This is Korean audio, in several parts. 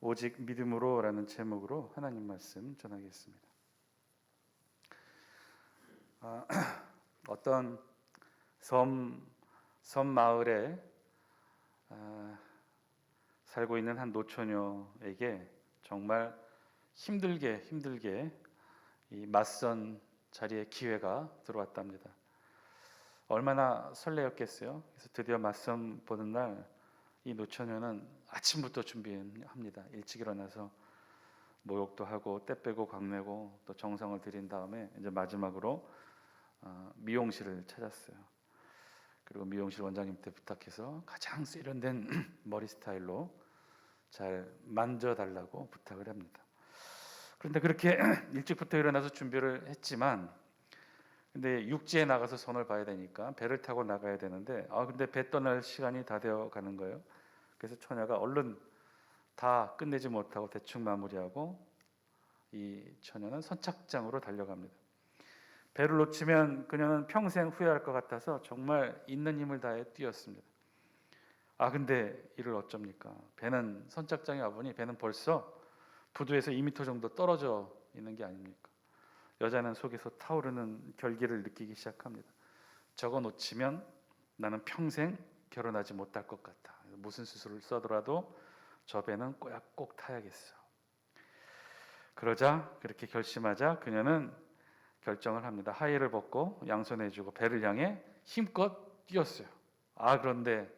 오직 믿음으로라는 제목으로 하나님 말씀 전하겠습니다. 어떤 섬 마을에 살고 있는 한 노처녀에게 정말 힘들게 이 맞선 자리에 기회가 들어왔답니다. 얼마나 설레었겠어요. 그래서 드디어 맞선 보는 날 이 노처녀는 아침부터 준비합니다. 일찍 일어나서 목욕도 하고 때 빼고 광내고 또 정성을 들인 다음에 이제 마지막으로 미용실을 찾았어요. 그리고 미용실 원장님한테 부탁해서 가장 세련된 머리 스타일로 잘 만져달라고 부탁을 합니다. 그런데 그렇게 일찍부터 일어나서 준비를 했지만 근데 육지에 나가서 선을 봐야 되니까 배를 타고 나가야 되는데 근데 배 떠날 시간이 다 되어 가는 거예요. 그래서 처녀가 얼른 다 끝내지 못하고 대충 마무리하고 이 처녀는 선착장으로 달려갑니다. 배를 놓치면 그녀는 평생 후회할 것 같아서 정말 있는 힘을 다해 뛰었습니다. 근데 이를 어쩝니까? 배는 선착장에 와보니 배는 벌써 부두에서 2m 정도 떨어져 있는 게 아닙니까? 여자는 속에서 타오르는 결기를 느끼기 시작합니다. 저거 놓치면 나는 평생 결혼하지 못할 것 같다. 무슨 수술을 써더라도 저 배는 꼭 타야겠어. 그러자 그렇게 결심하자 그녀는 결정을 합니다. 하의를 벗고 양손해주고 배를 향해 힘껏 뛰었어요. 그런데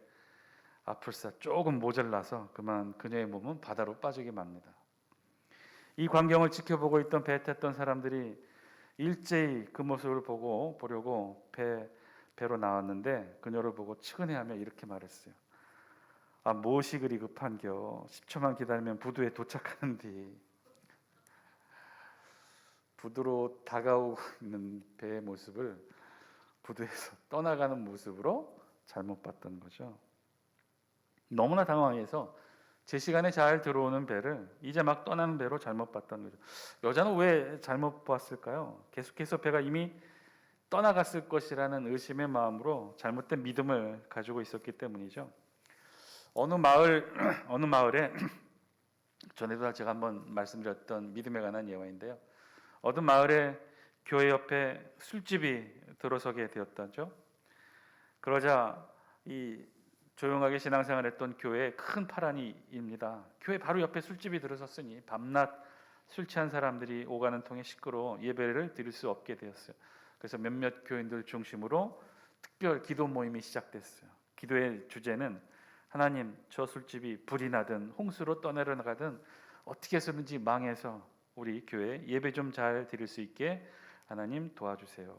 앞을사 조금 모자라서 그만 그녀의 몸은 바다로 빠지게 맙니다. 이 광경을 지켜보고 있던 배에 탔던 사람들이 일제히 그 모습을 보려고 배로 나왔는데 그녀를 보고 측은해하며 이렇게 말했어요. 무엇이 그리 급한겨? 10초만 기다리면 부두에 도착하는디. 부두로 다가오고 있는 배의 모습을 부두에서 떠나가는 모습으로 잘못 봤던 거죠. 너무나 당황해서 제 시간에 잘 들어오는 배를 이제 막 떠나는 배로 잘못 봤던 거죠. 여자는 왜 잘못 봤을까요? 계속해서 배가 이미 떠나갔을 것이라는 의심의 마음으로 잘못된 믿음을 가지고 있었기 때문이죠. 어느 마을에 전에도 제가 한번 말씀드렸던 믿음에 관한 예화인데요. 어느 마을에 교회 옆에 술집이 들어서게 되었다죠. 그러자 이 조용하게 신앙생활했던 교회에 큰 파란이 일니다. 교회 바로 옆에 술집이 들어섰으니 밤낮 술 취한 사람들이 오가는 통에 시끄러워 예배를 드릴 수 없게 되었어요. 그래서 몇몇 교인들 중심으로 특별 기도 모임이 시작됐어요. 기도의 주제는 하나님, 저 술집이 불이 나든 홍수로 떠내려가든 어떻게 해서든지 망해서 우리 교회 예배 좀 잘 드릴 수 있게 하나님 도와주세요.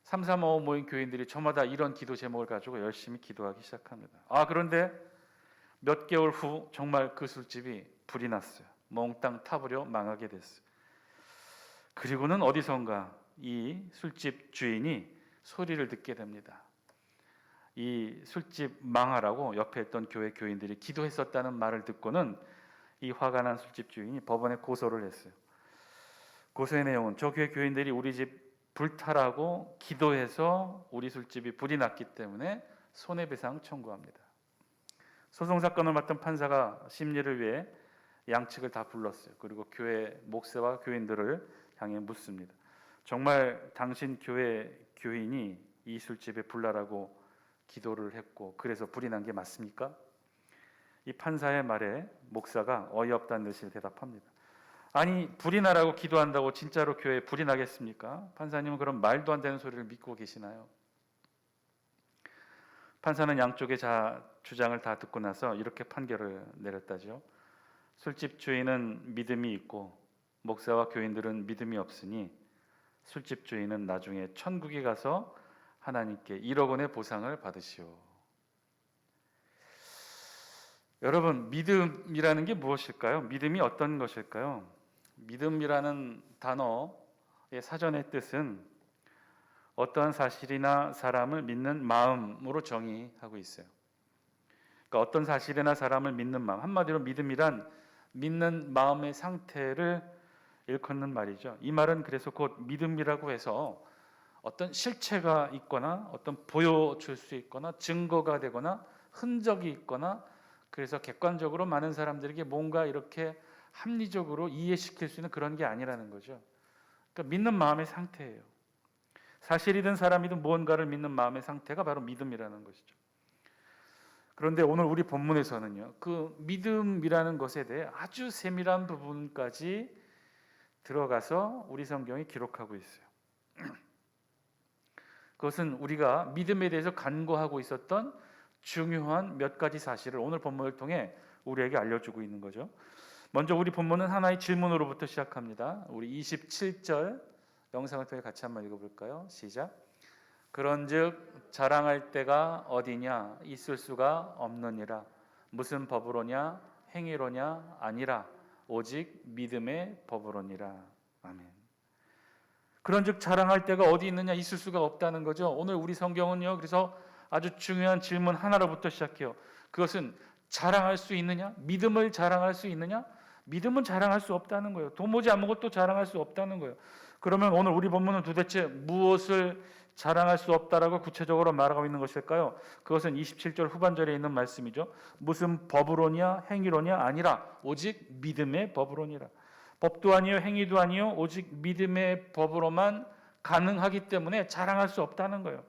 335 모인 교인들이 저마다 이런 기도 제목을 가지고 열심히 기도하기 시작합니다. 그런데 몇 개월 후 정말 그 술집이 불이 났어요. 몽땅 타버려 망하게 됐어요. 그리고는 어디선가 이 술집 주인이 소리를 듣게 됩니다. 이 술집 망하라고 옆에 있던 교회 교인들이 기도했었다는 말을 듣고는 이 화가 난 술집 주인이 법원에 고소를 했어요. 고소의 내용은 저 교회 교인들이 우리 집 불타라고 기도해서 우리 술집이 불이 났기 때문에 손해배상 청구합니다. 소송 사건을 맡은 판사가 심리를 위해 양측을 다 불렀어요. 그리고 교회 목사와 교인들을 향해 묻습니다. 정말 당신 교회 교인이 이 술집에 불나라고 기도를 했고 그래서 불이 난 게 맞습니까? 이 판사의 말에 목사가 어이없다는 듯이 대답합니다. 아니 불이 나라고 기도한다고 진짜로 교회에 불이 나겠습니까? 판사님은 그런 말도 안 되는 소리를 믿고 계시나요? 판사는 양쪽의 주장을 다 듣고 나서 이렇게 판결을 내렸다죠. 술집 주인은 믿음이 있고 목사와 교인들은 믿음이 없으니 술집 주인은 나중에 천국에 가서 하나님께 1억 원의 보상을 받으시오. 여러분, 믿음이라는 게 무엇일까요? 믿음이 어떤 것일까요? 믿음이라는 단어의 사전의 뜻은 어떠한 사실이나 사람을 믿는 마음으로 정의하고 있어요. 그러니까 어떤 사실이나 사람을 믿는 마음, 한마디로 믿음이란 믿는 마음의 상태를 일컫는 말이죠. 이 말은 그래서 곧 믿음이라고 해서 어떤 실체가 있거나 어떤 보여줄 수 있거나 증거가 되거나 흔적이 있거나 그래서 객관적으로 많은 사람들에게 뭔가 이렇게 합리적으로 이해시킬 수 있는 그런 게 아니라는 거죠. 그러니까 믿는 마음의 상태예요. 사실이든 사람이든 무언가를 믿는 마음의 상태가 바로 믿음이라는 것이죠. 그런데 오늘 우리 본문에서는요, 그 믿음이라는 것에 대해 아주 세밀한 부분까지 들어가서 우리 성경이 기록하고 있어요. 그것은 우리가 믿음에 대해서 간구하고 있었던 중요한 몇 가지 사실을 오늘 본문을 통해 우리에게 알려주고 있는 거죠. 먼저 우리 본문은 하나의 질문으로부터 시작합니다. 우리 27절 영상을 통해 같이 한번 읽어볼까요? 시작. 그런즉 자랑할 때가 어디냐? 있을 수가 없느니라. 무슨 법으로냐? 행위로냐? 아니라 오직 믿음의 법으로니라. 아멘. 그런즉 자랑할 때가 어디 있느냐? 있을 수가 없다는 거죠. 오늘 우리 성경은요, 그래서 아주 중요한 질문 하나로부터 시작해요. 그것은 자랑할 수 있느냐? 믿음을 자랑할 수 있느냐? 믿음은 자랑할 수 없다는 거예요. 도무지 아무것도 자랑할 수 없다는 거예요. 그러면 오늘 우리 본문은 도대체 무엇을 자랑할 수 없다라고 구체적으로 말하고 있는 것일까요? 그것은 27절 후반절에 있는 말씀이죠. 무슨 법으로냐 행위로냐 아니라 오직 믿음의 법으로니라. 법도 아니요 행위도 아니요 오직 믿음의 법으로만 가능하기 때문에 자랑할 수 없다는 거예요.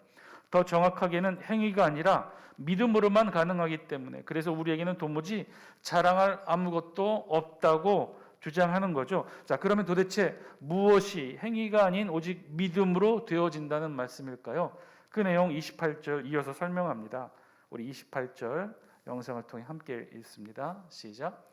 더 정확하게는 행위가 아니라 믿음으로만 가능하기 때문에, 그래서 우리에게는 도무지 자랑할 아무것도 없다고 주장하는 거죠. 자, 그러면 도대체 무엇이 행위가 아닌 오직 믿음으로 되어진다는 말씀일까요? 그 내용 28절 이어서 설명합니다. 우리 28절 영상을 통해 함께 읽습니다. 시작.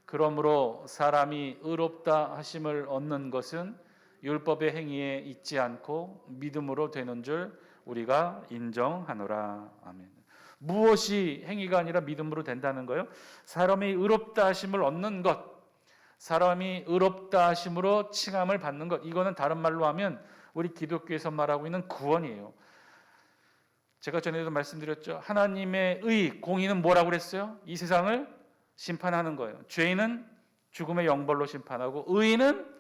그러므로 사람이 의롭다 하심을 얻는 것은 율법의 행위에 있지 않고 믿음으로 되는 줄 우리가 인정하노라. 아멘. 무엇이 행위가 아니라 믿음으로 된다는 거예요? 사람이 의롭다 하심을 얻는 것, 사람이 의롭다 하심으로 칭함을 받는 것, 이거는 다른 말로 하면 우리 기독교에서 말하고 있는 구원이에요. 제가 전에도 말씀드렸죠. 하나님의 의, 공의는 뭐라고 그랬어요? 이 세상을 심판하는 거예요. 죄인은 죽음의 영벌로 심판하고 의인은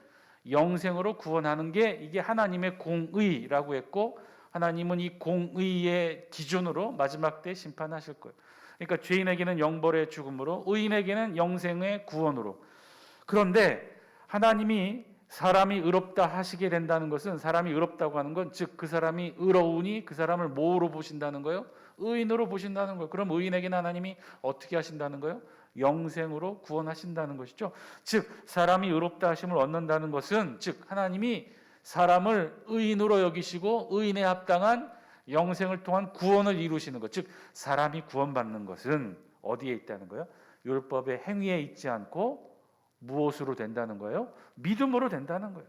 영생으로 구원하는 게 이게 하나님의 공의라고 했고, 하나님은 이 공의의 기준으로 마지막 때 심판하실 거예요. 그러니까 죄인에게는 영벌의 죽음으로, 의인에게는 영생의 구원으로. 그런데 하나님이 사람이 의롭다 하시게 된다는 것은, 사람이 의롭다고 하는 건 즉 그 사람이 의로우니 그 사람을 뭐로 보신다는 거예요? 의인으로 보신다는 거예요. 그럼 의인에게는 하나님이 어떻게 하신다는 거예요? 영생으로 구원하신다는 것이죠. 즉 사람이 의롭다 하심을 얻는다는 것은, 즉 하나님이 사람을 의인으로 여기시고 의인에 합당한 영생을 통한 구원을 이루시는 것, 즉 사람이 구원받는 것은 어디에 있다는 거예요? 율법의 행위에 있지 않고 무엇으로 된다는 거예요? 믿음으로 된다는 거예요.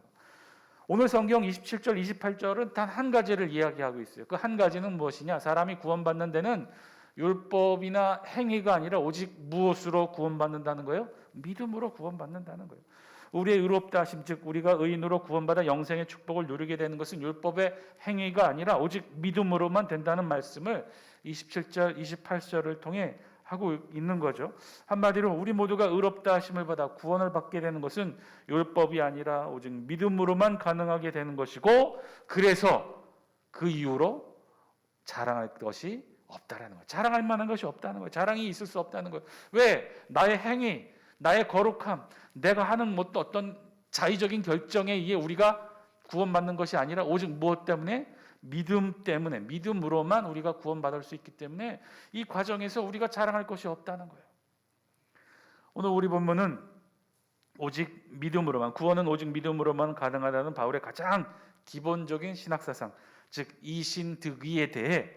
오늘 성경 27절, 28절은 단 한 가지를 이야기하고 있어요. 그 한 가지는 무엇이냐? 사람이 구원받는 데는 율법이나 행위가 아니라 오직 무엇으로 구원받는다는 거예요? 믿음으로 구원받는다는 거예요. 우리의 의롭다 하심, 즉 우리가 의인으로 구원받아 영생의 축복을 누리게 되는 것은 율법의 행위가 아니라 오직 믿음으로만 된다는 말씀을 27절, 28절을 통해 하고 있는 거죠. 한마디로 우리 모두가 의롭다 하심을 받아 구원을 받게 되는 것은 율법이 아니라 오직 믿음으로만 가능하게 되는 것이고, 그래서 그 이후로 자랑할 것이 없다라는 거예요. 자랑할 만한 것이 없다는 거예요. 자랑이 있을 수 없다는 거예요. 왜? 나의 행위, 나의 거룩함, 내가 하는 어떤 자의적인 결정에 의해 우리가 구원받는 것이 아니라 오직 무엇 때문에? 믿음 때문에, 믿음으로만 우리가 구원받을 수 있기 때문에 이 과정에서 우리가 자랑할 것이 없다는 거예요. 오늘 우리 본문은 오직 믿음으로만, 구원은 오직 믿음으로만 가능하다는 바울의 가장 기본적인 신학사상, 즉 이신득의에 대해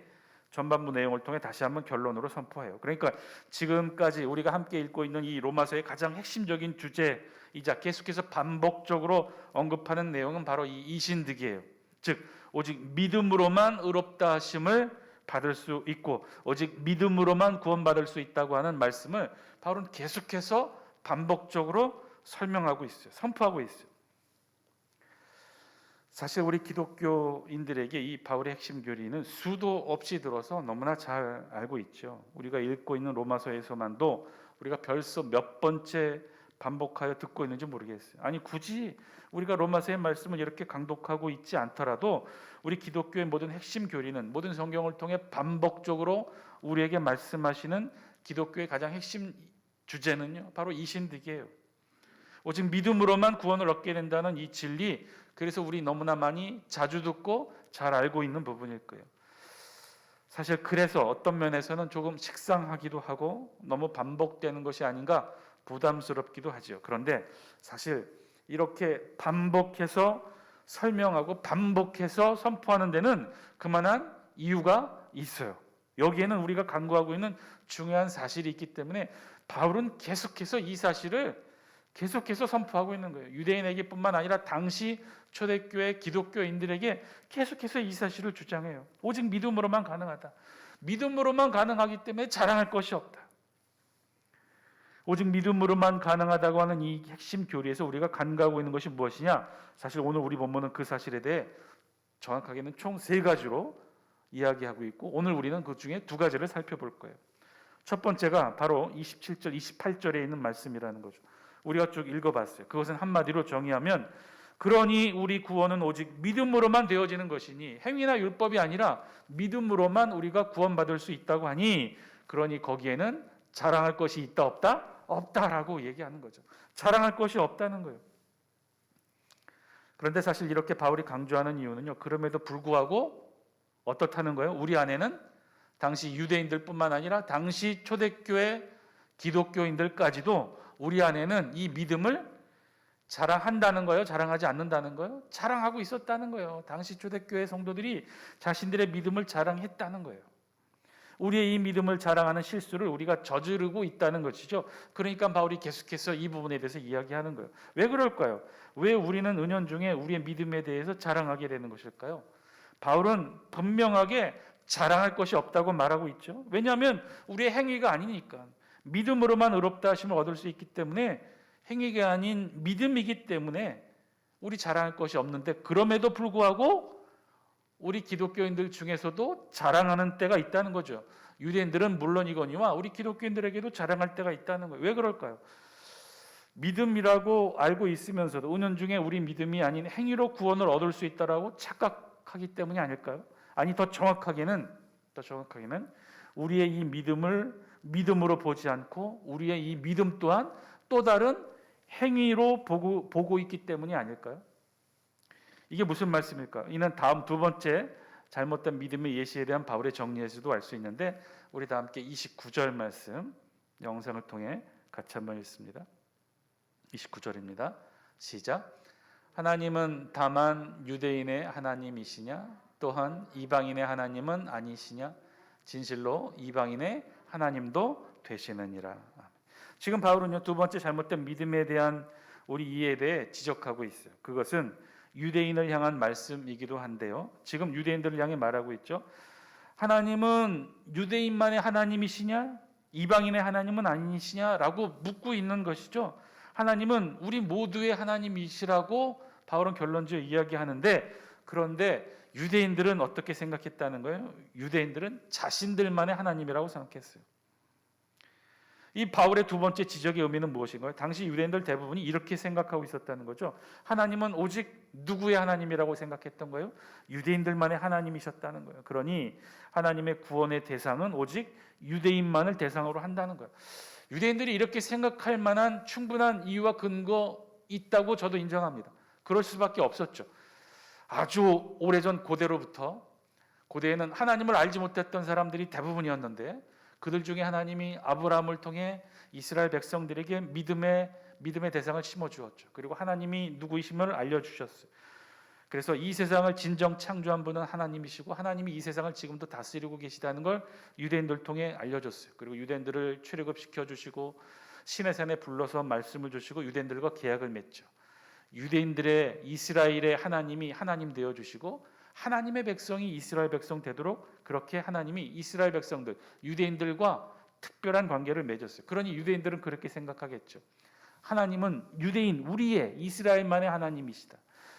전반부 내용을 통해 다시 한번 결론으로 선포해요. 그러니까 지금까지 우리가 함께 읽고 있는 이 로마서의 가장 핵심적인 주제이자 계속해서 반복적으로 언급하는 내용은 바로 이 이신득이에요. 즉 오직 믿음으로만 의롭다 하심을 받을 수 있고 오직 믿음으로만 구원받을 수 있다고 하는 말씀을 바울은 계속해서 반복적으로 설명하고 있어요. 선포하고 있어요. 사실 우리 기독교인들에게 이 바울의 핵심 교리는 수도 없이 들어서 너무나 잘 알고 있죠. 우리가 읽고 있는 로마서에서만도 우리가 벌써 몇 번째 반복하여 듣고 있는지 모르겠어요. 아니 굳이 우리가 로마서의 말씀을 이렇게 강독하고 있지 않더라도 우리 기독교의 모든 핵심 교리는 모든 성경을 통해 반복적으로 우리에게 말씀하시는 기독교의 가장 핵심 주제는요, 바로 이 신득이에요. 오직 믿음으로만 구원을 얻게 된다는 이 진리, 그래서 우리 너무나 많이 자주 듣고 잘 알고 있는 부분일 거예요. 사실 그래서 어떤 면에서는 조금 식상하기도 하고 너무 반복되는 것이 아닌가 부담스럽기도 하죠. 그런데 사실 이렇게 반복해서 설명하고 반복해서 선포하는 데는 그만한 이유가 있어요. 여기에는 우리가 간구하고 있는 중요한 사실이 있기 때문에 바울은 계속해서 이 사실을 계속해서 선포하고 있는 거예요. 유대인에게뿐만 아니라 당시 초대교회 기독교인들에게 계속해서 이 사실을 주장해요. 오직 믿음으로만 가능하다. 믿음으로만 가능하기 때문에 자랑할 것이 없다. 오직 믿음으로만 가능하다고 하는 이 핵심 교리에서 우리가 간과하고 있는 것이 무엇이냐? 사실 오늘 우리 본문은 그 사실에 대해 정확하게는 총 3가지로 이야기하고 있고, 오늘 우리는 그 중에 2가지를 살펴볼 거예요. 첫 번째가 바로 27절, 28절에 있는 말씀이라는 거죠. 우리가 쭉 읽어봤어요. 그것은 한마디로 정의하면, 그러니 우리 구원은 오직 믿음으로만 되어지는 것이니, 행위나 율법이 아니라 믿음으로만 우리가 구원받을 수 있다고 하니, 그러니 거기에는 자랑할 것이 있다 없다? 없다라고 얘기하는 거죠. 자랑할 것이 없다는 거예요. 그런데 사실 이렇게 바울이 강조하는 이유는요, 그럼에도 불구하고 어떻다는 거예요? 우리 안에는 당시 유대인들뿐만 아니라 당시 초대교회 기독교인들까지도 우리 안에는 이 믿음을 자랑한다는 거예요? 자랑하지 않는다는 거예요? 자랑하고 있었다는 거예요. 당시 초대교회 성도들이 자신들의 믿음을 자랑했다는 거예요. 우리의 이 믿음을 자랑하는 실수를 우리가 저지르고 있다는 것이죠. 그러니까 바울이 계속해서 이 부분에 대해서 이야기하는 거예요. 왜 그럴까요? 왜 우리는 은연중에 우리의 믿음에 대해서 자랑하게 되는 것일까요? 바울은 분명하게 자랑할 것이 없다고 말하고 있죠. 왜냐하면 우리의 행위가 아니니까. 믿음으로만 의롭다 하심을 얻을 수 있기 때문에, 행위가 아닌 믿음이기 때문에 우리 자랑할 것이 없는데, 그럼에도 불구하고 우리 기독교인들 중에서도 자랑하는 때가 있다는 거죠. 유대인들은 물론이거니와 우리 기독교인들에게도 자랑할 때가 있다는 거예요. 왜 그럴까요? 믿음이라고 알고 있으면서도 은연중에 우리 믿음이 아닌 행위로 구원을 얻을 수 있다라고 착각하기 때문이 아닐까요? 아니, 더 정확하게는 우리의 이 믿음을 믿음으로 보지 않고 우리의 이 믿음 또한 또 다른 행위로 보고 있기 때문이 아닐까요? 이게 무슨 말씀일까요? 이는 다음 2번째 잘못된 믿음의 예시에 대한 바울의 정리에서도 알 수 있는데, 우리 다 함께 29절 말씀 영상을 통해 같이 한번 읽습니다. 29절입니다. 시작. 하나님은 다만 유대인의 하나님이시냐? 또한 이방인의 하나님은 아니시냐? 진실로 이방인의 하나님도 되시느니라. 지금 바울은요, 2번째 잘못된 믿음에 대한 우리 이해에 대해 지적하고 있어요. 그것은 유대인을 향한 말씀이기도 한데요, 지금 유대인들을 향해 말하고 있죠. 하나님은 유대인만의 하나님이시냐? 이방인의 하나님은 아니시냐라고 묻고 있는 것이죠. 하나님은 우리 모두의 하나님이시라고 바울은 결론지어 이야기하는데, 그런데 유대인들은 어떻게 생각했다는 거예요? 유대인들은 자신들만의 하나님이라고 생각했어요. 이 바울의 2번째 지적의 의미는 무엇인가요? 당시 유대인들 대부분이 이렇게 생각하고 있었다는 거죠. 하나님은 오직 누구의 하나님이라고 생각했던 거예요? 유대인들만의 하나님이셨다는 거예요. 그러니 하나님의 구원의 대상은 오직 유대인만을 대상으로 한다는 거예요. 유대인들이 이렇게 생각할 만한 충분한 이유와 근거 있다고 저도 인정합니다. 그럴 수밖에 없었죠. 아주 오래전 고대에는 하나님을 알지 못했던 사람들이 대부분이었는데, 그들 중에 하나님이 아브라함을 통해 이스라엘 백성들에게 믿음의 대상을 심어주었죠. 그리고 하나님이 누구이심을 알려주셨어요. 그래서 이 세상을 진정 창조한 분은 하나님이시고, 하나님이 이 세상을 지금도 다스리고 계시다는 걸 유대인들 통해 알려줬어요. 그리고 유대인들을 출애굽시켜주시고 시내산에 불러서 말씀을 주시고 유대인들과 계약을 맺죠. 유대인들의 이스라엘의 하나님이 하나님 되어주시고 하나님의 백성이 이스라엘 백성 되도록 그렇게 하나님이 이스라엘 백성들, 유대인들과 특별한 관계를 맺었어요. 그러니 유대인들은 그렇게 생각하겠죠. 하나님은 유대인, 우리의 이스라엘만의 하나님이시다.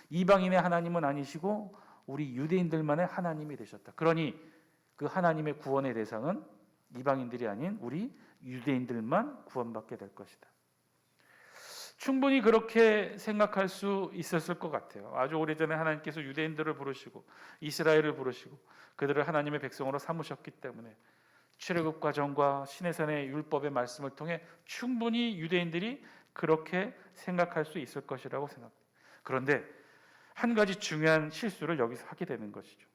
이방인의 하나님은 아니시고 우리 유대인들만의 하나님이 되셨다. 그러니 그 하나님의 구원의 대상은 이방인들이 아닌 우리 유대인들만 구원받게 될 것이다. 충분히 그렇게 생각할 수 있었을 것 같아요. 아주 오래전에 하나님께서 유대인들을 부르시고 이스라엘을 부르시고 그들을 하나님의 백성으로 삼으셨기 때문에 출애굽 과정과 시내산의 율법의 말씀을 통해 충분히 유대인들이 그렇게 생각할 수 있을 것이라고 생각합니다. 그런데 한 가지 중요한 실수를 여기서 하게 되는 것이죠.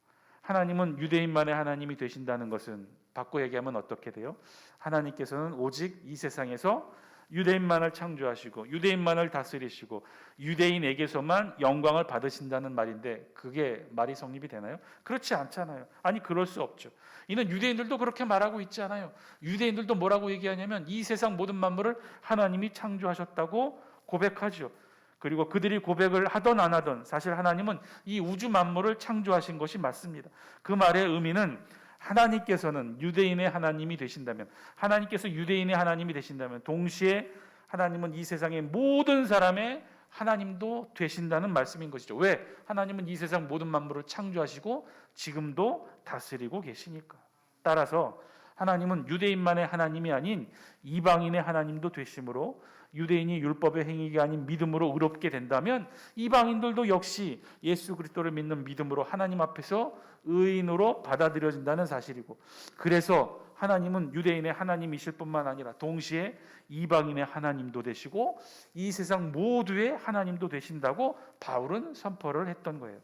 하나님은 유대인만의 하나님이 되신다는 것은 바꿔 얘기하면 어떻게 돼요? 하나님께서는 오직 이 세상에서 유대인만을 창조하시고 유대인만을 다스리시고 유대인에게서만 영광을 받으신다는 말인데 그게 말이 성립이 되나요? 그렇지 않잖아요. 아니 그럴 수 없죠. 이는 유대인들도 그렇게 말하고 있잖아요. 유대인들도 뭐라고 얘기하냐면 이 세상 모든 만물을 하나님이 창조하셨다고 고백하죠. 그리고 그들이 고백을 하던 안 하던 사실 하나님은 이 우주 만물을 창조하신 것이 맞습니다. 그 말의 의미는 하나님께서는 유대인의 하나님이 되신다면, 하나님께서 유대인의 하나님이 되신다면 동시에 하나님은 이 세상의 모든 사람의 하나님도 되신다는 말씀인 것이죠. 왜? 하나님은 이 세상 모든 만물을 창조하시고 지금도 다스리고 계시니까. 따라서 하나님은 유대인만의 하나님이 아닌 이방인의 하나님도 되심으로 유대인이 율법의 행위가 아닌 믿음으로 의롭게 된다면 이방인들도 역시 예수 그리스도를 믿는 믿음으로 하나님 앞에서 의인으로 받아들여진다는 사실이고, 그래서 하나님은 유대인의 하나님이실 뿐만 아니라 동시에 이방인의 하나님도 되시고 이 세상 모두의 하나님도 되신다고 바울은 선포를 했던 거예요.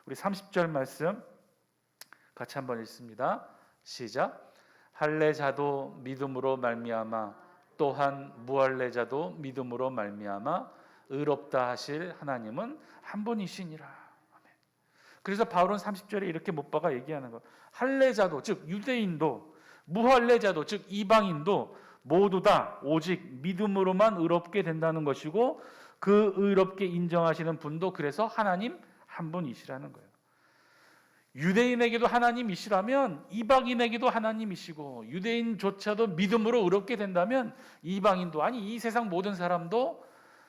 우리 30절 말씀 같이 한번 읽습니다. 시작. 할례자도 믿음으로 말미암아 또한 무할례자도 믿음으로 말미암아 의롭다 하실 하나님은 한 분이시니라. 아멘. 그래서 바울은 30절에 이렇게 못 박아 얘기하는 거. 할례자도 즉 유대인도 무할례자도 즉 이방인도 모두 다 오직 믿음으로만 의롭게 된다는 것이고 그 의롭게 인정하시는 분도 그래서 하나님 한 분이시라는 거예요. 유대인에게도 하나님이시라면 이방인에게도 하나님이시고 유대인조차도 믿음으로 의롭게 된다면 이방인도 아니 이 세상 모든 사람도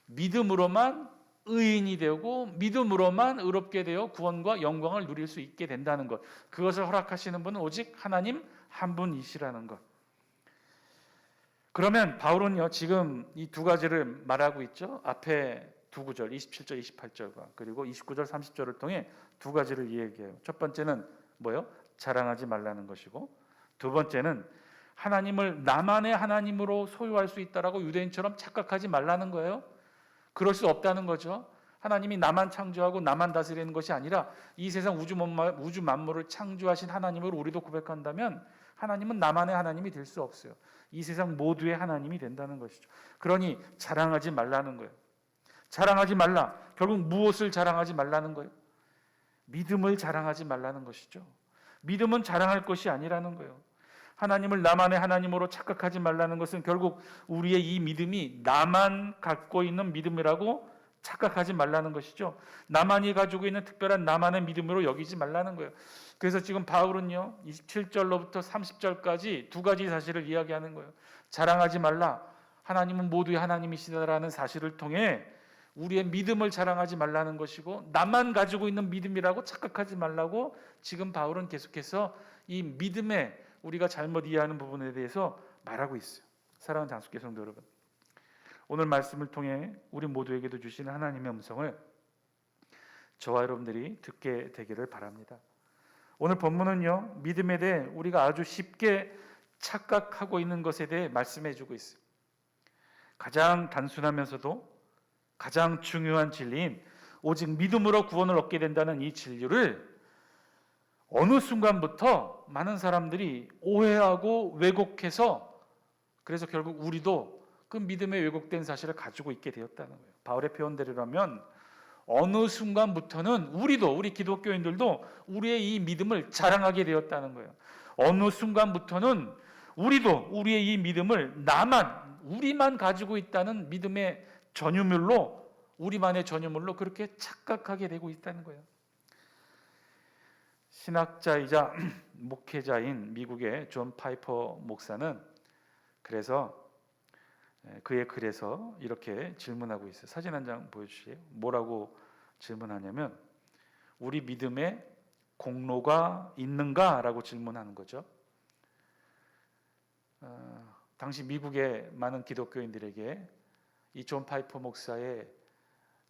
믿음으로만 의인이 되고 믿음으로만 의롭게 되어 구원과 영광을 누릴 수 있게 된다는 것, 그것을 허락하시는 분은 오직 하나님 한 분이시라는 것. 그러면 바울은요 지금 이 두 가지를 말하고 있죠. 앞에 두 구절 27절 28절과 그리고 29절 30절을 통해 두 가지를 이야기해요. 첫 번째는 뭐요? 자랑하지 말라는 것이고, 두 번째는 하나님을 나만의 하나님으로 소유할 수 있다라고 유대인처럼 착각하지 말라는 거예요. 그럴 수 없다는 거죠. 하나님이 나만 창조하고 나만 다스리는 것이 아니라 이 세상 우주 만물을 창조하신 하나님을 우리도 고백한다면 하나님은 나만의 하나님이 될 수 없어요. 이 세상 모두의 하나님이 된다는 것이죠. 그러니 자랑하지 말라는 거예요. 자랑하지 말라. 결국 무엇을 자랑하지 말라는 거예요? 믿음을 자랑하지 말라는 것이죠. 믿음은 자랑할 것이 아니라는 거예요. 하나님을 나만의 하나님으로 착각하지 말라는 것은 결국 우리의 이 믿음이 나만 갖고 있는 믿음이라고 착각하지 말라는 것이죠. 나만이 가지고 있는 특별한 나만의 믿음으로 여기지 말라는 거예요. 그래서 지금 바울은요 27절로부터 30절까지 두 가지 사실을 이야기하는 거예요. 자랑하지 말라. 하나님은 모두의 하나님이시다라는 사실을 통해 우리의 믿음을 자랑하지 말라는 것이고 나만 가지고 있는 믿음이라고 착각하지 말라고 지금 바울은 계속해서 이 믿음에 우리가 잘못 이해하는 부분에 대해서 말하고 있어요. 사랑하는 장수교 성도 여러분, 오늘 말씀을 통해 우리 모두에게도 주시는 하나님의 음성을 저와 여러분들이 듣게 되기를 바랍니다. 오늘 본문은요 믿음에 대해 우리가 아주 쉽게 착각하고 있는 것에 대해 말씀해 주고 있어요. 가장 단순하면서도 가장 중요한 진리인 오직 믿음으로 구원을 얻게 된다는 이 진리를 어느 순간부터 많은 사람들이 오해하고 왜곡해서 그래서 결국 우리도 그 믿음의 왜곡된 사실을 가지고 있게 되었다는 거예요. 바울의 표현대로라면 어느 순간부터는 우리도 우리 기독교인들도 우리의 이 믿음을 자랑하게 되었다는 거예요. 어느 순간부터는 우리도 우리의 이 믿음을 우리만 가지고 있다는 믿음의 전유물로 우리만의 전유물로 그렇게 착각하게 되고 있다는 거예요. 신학자이자 목회자인 미국의 존 파이퍼 목사는 그래서 그의 글에서 이렇게 질문하고 있어요. 사진 한 장 보여주세요. 뭐라고 질문하냐면 우리 믿음에 공로가 있는가라고 질문하는 거죠. 당시 미국의 많은 기독교인들에게 이 존 파이퍼 목사의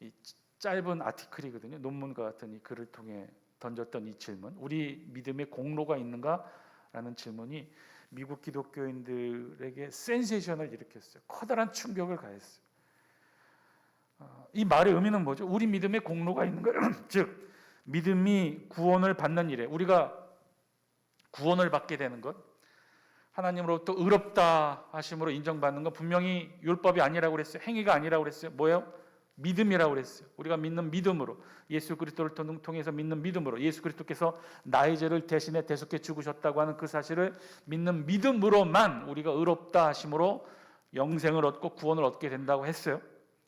이 짧은 아티클이거든요. 논문과 같은 이 글을 통해 던졌던 이 질문, 우리 믿음에 공로가 있는가라는 질문이 미국 기독교인들에게 센세이션을 일으켰어요. 커다란 충격을 가했어요. 이 말의 의미는 뭐죠? 우리 믿음에 공로가 있는 거예요. 즉 믿음이 구원을 받는 일에, 우리가 구원을 받게 되는 것, 하나님으로부터 의롭다 하심으로 인정받는 건 분명히 율법이 아니라고 그랬어요. 행위가 아니라고 그랬어요. 뭐예요? 믿음이라고 그랬어요. 우리가 믿는 믿음으로, 예수 그리스도를 통해서 믿는 믿음으로, 예수 그리스도께서 나의 죄를 대신에 대속해 죽으셨다고 하는 그 사실을 믿는 믿음으로만 우리가 의롭다 하심으로 영생을 얻고 구원을 얻게 된다고 했어요.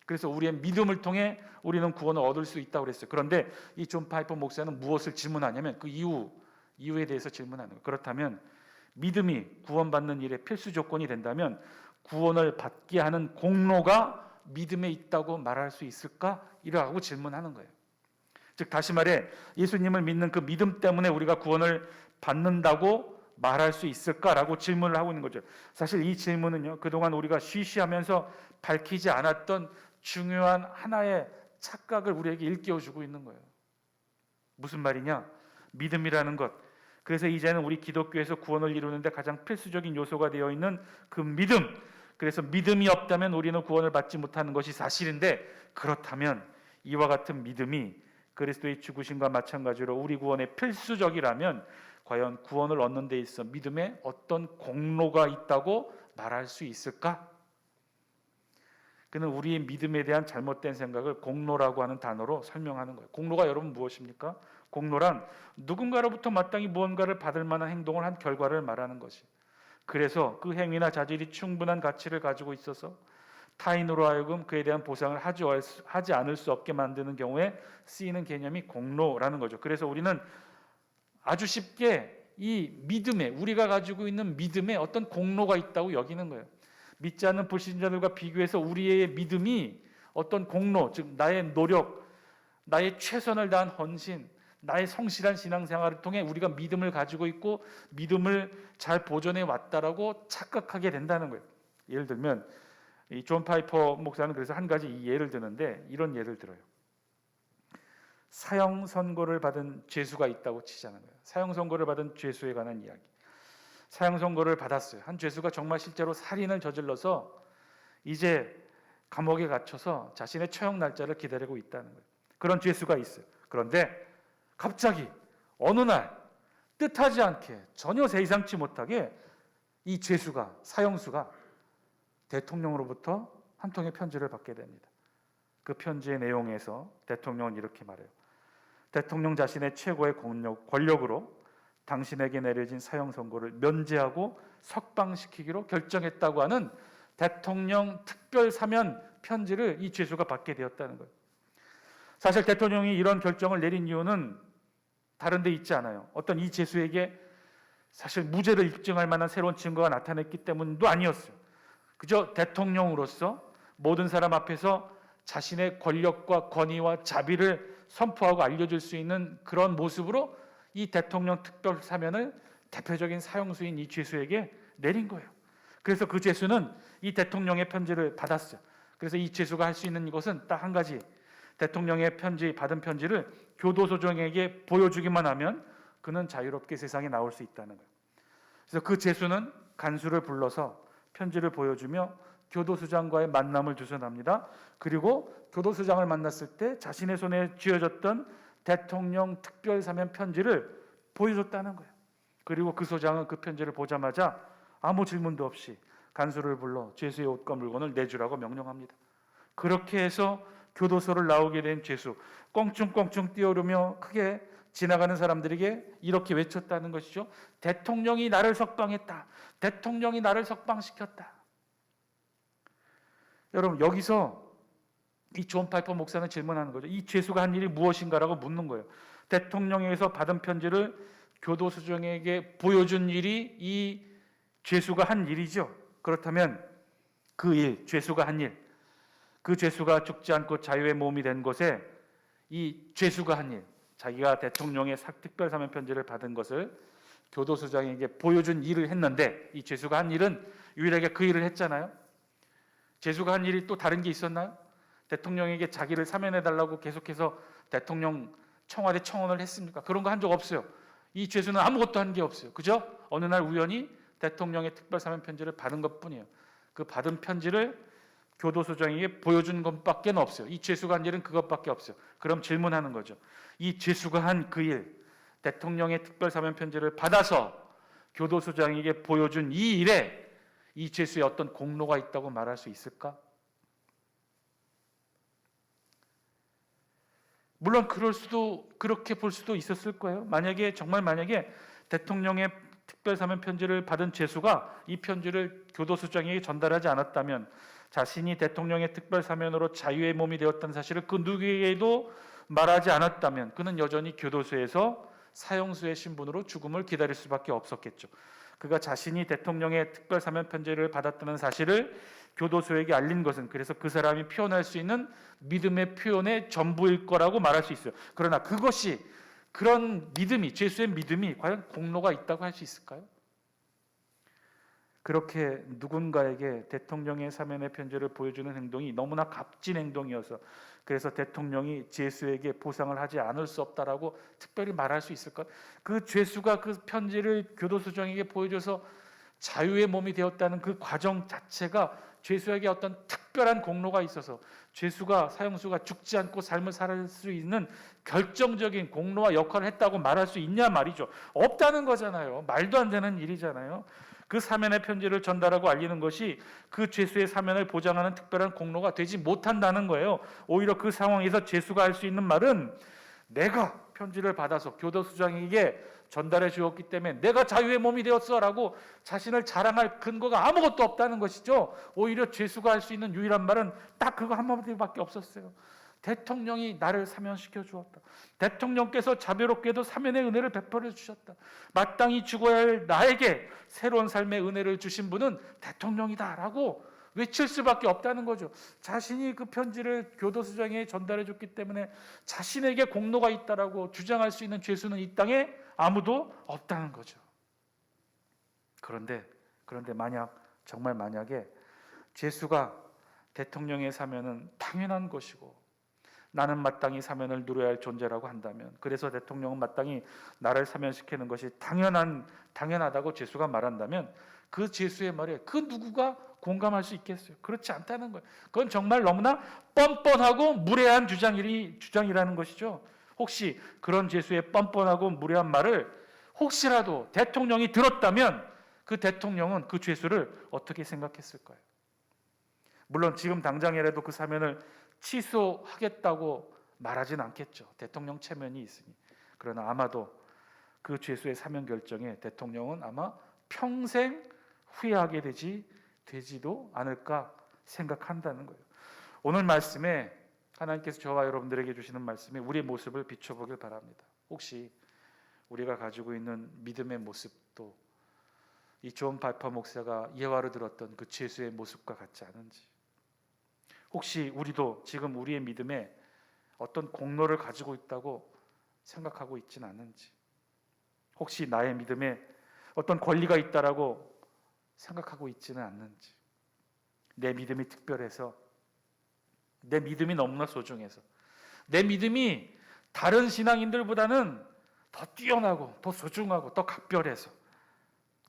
그래서 우리의 믿음을 통해 우리는 구원을 얻을 수 있다고 그랬어요. 그런데 이 존 파이퍼 목사는 무엇을 질문하냐면 그 이유에 대해서 질문하는 거예요. 그렇다면 믿음이 구원받는 일의 필수 조건이 된다면 구원을 받게 하는 공로가 믿음에 있다고 말할 수 있을까? 이라고 질문하는 거예요. 즉 다시 말해 예수님을 믿는 그 믿음 때문에 우리가 구원을 받는다고 말할 수 있을까라고 질문을 하고 있는 거죠. 사실 이 질문은요, 그동안 우리가 쉬쉬하면서 밝히지 않았던 중요한 하나의 착각을 우리에게 일깨워주고 있는 거예요. 무슨 말이냐? 믿음이라는 것, 그래서 이제는 우리 기독교에서 구원을 이루는데 가장 필수적인 요소가 되어 있는 그 믿음, 그래서 믿음이 없다면 우리는 구원을 받지 못하는 것이 사실인데, 그렇다면 이와 같은 믿음이 그리스도의 죽으심과 마찬가지로 우리 구원의 필수적이라면 과연 구원을 얻는 데 있어 믿음에 어떤 공로가 있다고 말할 수 있을까? 그는 우리의 믿음에 대한 잘못된 생각을 공로라고 하는 단어로 설명하는 거예요. 공로가 여러분 무엇입니까? 공로란 누군가로부터 마땅히 무언가를 받을 만한 행동을 한 결과를 말하는 것이, 그래서 그 행위나 자질이 충분한 가치를 가지고 있어서 타인으로 하여금 그에 대한 보상을 하지 않을 수 없게 만드는 경우에 쓰이는 개념이 공로라는 거죠. 그래서 우리는 아주 쉽게 이 믿음에, 우리가 가지고 있는 믿음에 어떤 공로가 있다고 여기는 거예요. 믿지 않는 불신자들과 비교해서 우리의 믿음이 어떤 공로, 즉 나의 노력, 나의 최선을 다한 헌신, 나의 성실한 신앙생활을 통해 우리가 믿음을 가지고 있고 믿음을 잘 보존해 왔다라고 착각하게 된다는 거예요. 예를 들면 이 존 파이퍼 목사는 그래서 한 가지 이 예를 드는데 이런 예를 들어요. 사형 선고를 받은 죄수가 있다고 치자는 거예요. 사형 선고를 받은 죄수에 관한 이야기. 사형 선고를 받았어요. 한 죄수가 정말 실제로 살인을 저질러서 이제 감옥에 갇혀서 자신의 처형 날짜를 기다리고 있다는 거예요. 그런 죄수가 있어요. 그런데 갑자기 어느 날 뜻하지 않게 전혀 예상치 못하게 이 죄수가, 사형수가 대통령으로부터 한 통의 편지를 받게 됩니다. 그 편지의 내용에서 대통령은 이렇게 말해요. 대통령 자신의 최고의 권력으로 당신에게 내려진 사형 선고를 면제하고 석방시키기로 결정했다고 하는 대통령 특별 사면 편지를 이 죄수가 받게 되었다는 거예요. 사실 대통령이 이런 결정을 내린 이유는 다른 데 있지 않아요. 어떤 이 죄수에게 사실 무죄를 입증할 만한 새로운 증거가 나타났기 때문도 아니었어요. 그저 대통령으로서 모든 사람 앞에서 자신의 권력과 권위와 자비를 선포하고 알려줄 수 있는 그런 모습으로 이 대통령 특별 사면을 대표적인 사형수인 이 죄수에게 내린 거예요. 그래서 그 죄수는 이 대통령의 편지를 받았어요. 그래서 이 죄수가 할 수 있는 것은 딱 한 가지, 대통령의 받은 편지를 교도소장에게 보여주기만 하면 그는 자유롭게 세상에 나올 수 있다는 거예요. 그래서 그 죄수는 간수를 불러서 편지를 보여주며 교도소장과의 만남을 주선합니다. 그리고 교도소장을 만났을 때 자신의 손에 쥐어졌던 대통령 특별사면 편지를 보여줬다는 거예요. 그리고 그 소장은 그 편지를 보자마자 아무 질문도 없이 간수를 불러 죄수의 옷과 물건을 내주라고 명령합니다. 그렇게 해서 교도소를 나오게 된 죄수, 껑충껑충 뛰어오르며 크게 지나가는 사람들에게 이렇게 외쳤다는 것이죠. 대통령이 나를 석방했다. 대통령이 나를 석방시켰다. 여러분, 여기서 이 존 파이퍼 목사는 질문하는 거죠. 이 죄수가 한 일이 무엇인가라고 묻는 거예요. 대통령에게서 받은 편지를 교도소장에게 보여준 일이 이 죄수가 한 일이죠. 그렇다면 그 일, 죄수가 한 일, 그 죄수가 죽지 않고 자유의 몸이 된 것에 이 죄수가 한 일, 자기가 대통령의 특별사면 편지를 받은 것을 교도소장에게 보여준 일을 했는데, 이 죄수가 한 일은 유일하게 그 일을 했잖아요. 죄수가 한 일이 또 다른 게 있었나요? 대통령에게 자기를 사면해달라고 계속해서 대통령 청와대 청원을 했습니까? 그런 거 한 적 없어요. 이 죄수는 아무것도 한 게 없어요. 그죠? 어느 날 우연히 대통령의 특별 사면 편지를 받은 것뿐이에요. 그 받은 편지를 교도소장에게 보여준 것밖에 없어요. 이 죄수가 한 일은 그것밖에 없어요. 그럼 질문하는 거죠. 이 죄수가 한 그 일, 대통령의 특별 사면 편지를 받아서 교도소장에게 보여준 이 일에 이 죄수의 어떤 공로가 있다고 말할 수 있을까? 물론 그렇게 볼 수도 있었을 거예요. 만약에 대통령의 특별 사면 편지를 받은 죄수가 이 편지를 교도소장에게 전달하지 않았다면, 자신이 대통령의 특별 사면으로 자유의 몸이 되었다는 사실을 그 누구에게도 말하지 않았다면 그는 여전히 교도소에서 사형수의 신분으로 죽음을 기다릴 수밖에 없었겠죠. 그가 자신이 대통령의 특별 사면 편지를 받았다는 사실을 교도소에게 알린 것은 그래서 그 사람이 표현할 수 있는 믿음의 표현의 전부일 거라고 말할 수 있어요. 그러나 그것이, 그런 믿음이, 죄수의 믿음이 과연 공로가 있다고 할 수 있을까요? 그렇게 누군가에게 대통령의 사면의 편지를 보여주는 행동이 너무나 값진 행동이어서 그래서 대통령이 죄수에게 보상을 하지 않을 수 없다라고 특별히 말할 수 있을까? 그 죄수가 그 편지를 교도소장에게 보여줘서 자유의 몸이 되었다는 그 과정 자체가 죄수에게 어떤 특별한 공로가 있어서 죄수가, 사형수가 죽지 않고 삶을 살 수 있는 결정적인 공로와 역할을 했다고 말할 수 있냐 말이죠. 없다는 거잖아요. 말도 안 되는 일이잖아요. 그 사면의 편지를 전달하고 알리는 것이 그 죄수의 사면을 보장하는 특별한 공로가 되지 못한다는 거예요. 오히려 그 상황에서 죄수가 할 수 있는 말은 내가 편지를 받아서 교도소장에게 전달해 주었기 때문에 내가 자유의 몸이 되었어라고 자신을 자랑할 근거가 아무것도 없다는 것이죠. 오히려 죄수가 할 수 있는 유일한 말은 딱 그거 한마디밖에 없었어요. 대통령이 나를 사면시켜 주었다. 대통령께서 자비롭게도 사면의 은혜를 베풀어 주셨다. 마땅히 죽어야 할 나에게 새로운 삶의 은혜를 주신 분은 대통령이다라고 외칠 수밖에 없다는 거죠. 자신이 그 편지를 교도소장에 전달해 줬기 때문에 자신에게 공로가 있다라고 주장할 수 있는 죄수는 이 땅에 아무도 없다는 거죠. 그런데 정말 만약에 죄수가 대통령의 사면은 당연한 것이고 나는 마땅히 사면을 누려야 할 존재라고 한다면, 그래서 대통령은 마땅히 나를 사면시키는 것이 당연하다고 죄수가 말한다면 그 죄수의 말에 그 누구가 공감할 수 있겠어요? 그렇지 않다는 거예요. 그건 정말 너무나 뻔뻔하고 무례한 주장이라는 것이죠. 혹시 그런 죄수의 뻔뻔하고 무례한 말을 혹시라도 대통령이 들었다면 그 대통령은 그 죄수를 어떻게 생각했을까요? 물론 지금 당장이라도 그 사면을 취소하겠다고 말하진 않겠죠. 대통령 체면이 있으니. 그러나 아마도 그 죄수의 사면 결정에 대통령은 아마 평생 후회하게 되지도 않을까 생각한다는 거예요. 오늘 말씀에 하나님께서 저와 여러분들에게 주시는 말씀에 우리의 모습을 비춰보길 바랍니다. 혹시 우리가 가지고 있는 믿음의 모습도 이 존 바이퍼 목사가 예화로 들었던 그 죄수의 모습과 같지 않은지, 혹시 우리도 지금 우리의 믿음에 어떤 공로를 가지고 있다고 생각하고 있지는 않은지, 혹시 나의 믿음에 어떤 권리가 있다라고 생각하고 있지는 않는지, 내 믿음이 특별해서, 내 믿음이 너무나 소중해서, 내 믿음이 다른 신앙인들보다는 더 뛰어나고 더 소중하고 더 각별해서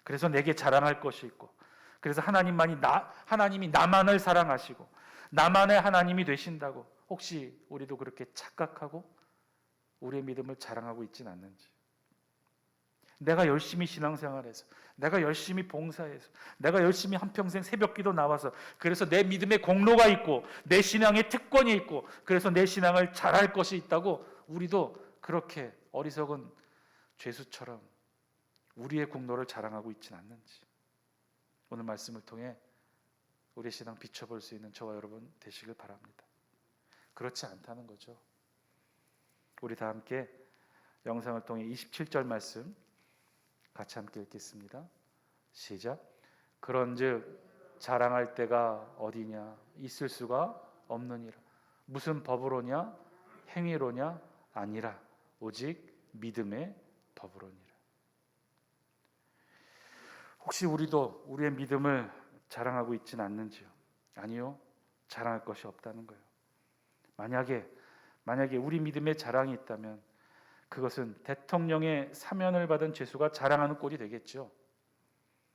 그래서 내게 자랑할 것이 있고 그래서 하나님이 나만을 사랑하시고 나만의 하나님이 되신다고 혹시 우리도 그렇게 착각하고 우리의 믿음을 자랑하고 있지는 않는지, 내가 열심히 신앙생활해서, 내가 열심히 봉사해서, 내가 열심히 한평생 새벽기도 나와서 그래서 내 믿음의 공로가 있고 내 신앙의 특권이 있고 그래서 내 신앙을 잘할 것이 있다고 우리도 그렇게 어리석은 죄수처럼 우리의 공로를 자랑하고 있지는 않는지, 오늘 말씀을 통해 우리의 신앙 비춰볼 수 있는 저와 여러분 되시길 바랍니다. 그렇지 않다는 거죠. 우리 다 함께 영상을 통해 27절 말씀 같이 함께 읽겠습니다. 시작. 그런즉 자랑할 때가 어디냐? 있을 수가 없느니라. 무슨 법으로냐? 행위로냐? 아니라 오직 믿음의 법으로니라. 혹시 우리도 우리의 믿음을 자랑하고 있지는 않는지요? 아니요, 자랑할 것이 없다는 거예요. 만약에 우리 믿음에 자랑이 있다면 그것은 대통령의 사면을 받은 죄수가 자랑하는 꼴이 되겠죠.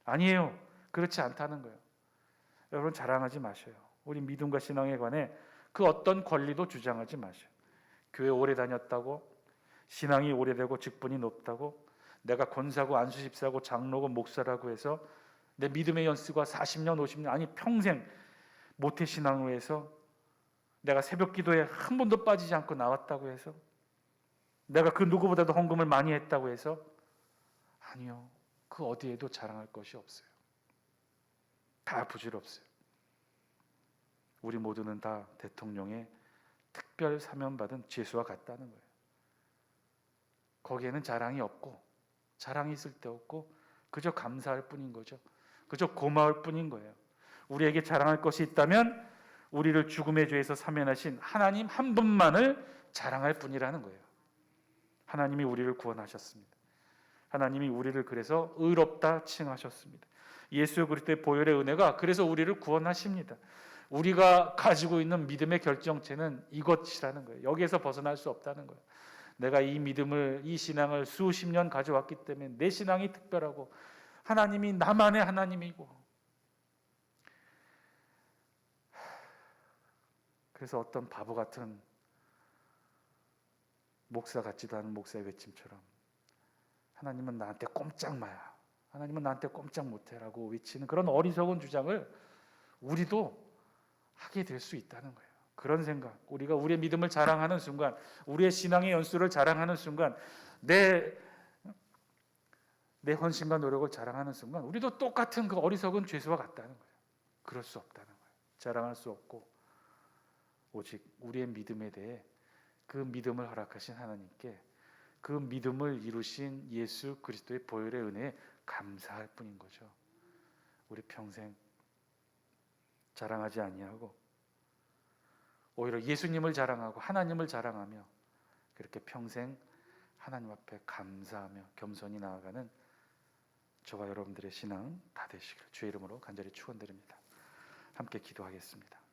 아니에요. 그렇지 않다는 거예요. 여러분 자랑하지 마셔요. 우리 믿음과 신앙에 관해 그 어떤 권리도 주장하지 마셔요. 교회 오래 다녔다고, 신앙이 오래되고 직분이 높다고, 내가 권사고 안수집사고 장로고 목사라고 해서 내 믿음의 연수가 40년 50년 아니 평생 모태신앙으로 해서 내가 새벽 기도에 한 번도 빠지지 않고 나왔다고 해서 내가 그 누구보다도 헌금을 많이 했다고 해서 아니요. 그 어디에도 자랑할 것이 없어요. 다 부질없어요. 우리 모두는 다 대통령의 특별 사면받은 죄수와 같다는 거예요. 거기에는 자랑이 없고 자랑이 있을 데 없고 그저 감사할 뿐인 거죠. 그저 고마울 뿐인 거예요. 우리에게 자랑할 것이 있다면 우리를 죽음의 죄에서 사면하신 하나님 한 분만을 자랑할 뿐이라는 거예요. 하나님이 우리를 구원하셨습니다. 하나님이 우리를 그래서 의롭다 칭하셨습니다. 예수 그리스도의 보혈의 은혜가 그래서 우리를 구원하십니다. 우리가 가지고 있는 믿음의 결정체는 이것이라는 거예요. 여기에서 벗어날 수 없다는 거예요. 내가 이 믿음을, 이 신앙을 수십 년 가져왔기 때문에 내 신앙이 특별하고 하나님이 나만의 하나님이고, 그래서 어떤 바보 같은 목사 같지도 않은 목사의 외침처럼 하나님은 나한테 꼼짝마야, 하나님은 나한테 꼼짝 못해라고 외치는 그런 어리석은 주장을 우리도 하게 될 수 있다는 거예요. 그런 생각, 우리가 우리의 믿음을 자랑하는 순간, 우리의 신앙의 연수를 자랑하는 순간, 내 헌신과 노력을 자랑하는 순간 우리도 똑같은 그 어리석은 죄수와 같다는 거예요. 그럴 수 없다는 거예요. 자랑할 수 없고 오직 우리의 믿음에 대해 그 믿음을 허락하신 하나님께 그 믿음을 이루신 예수 그리스도의 보혈의 은혜에 감사할 뿐인 거죠. 우리 평생 자랑하지 아니하고 오히려 예수님을 자랑하고 하나님을 자랑하며 그렇게 평생 하나님 앞에 감사하며 겸손히 나아가는 저와 여러분들의 신앙 다 되시길 주의 이름으로 간절히 축원드립니다. 함께 기도하겠습니다.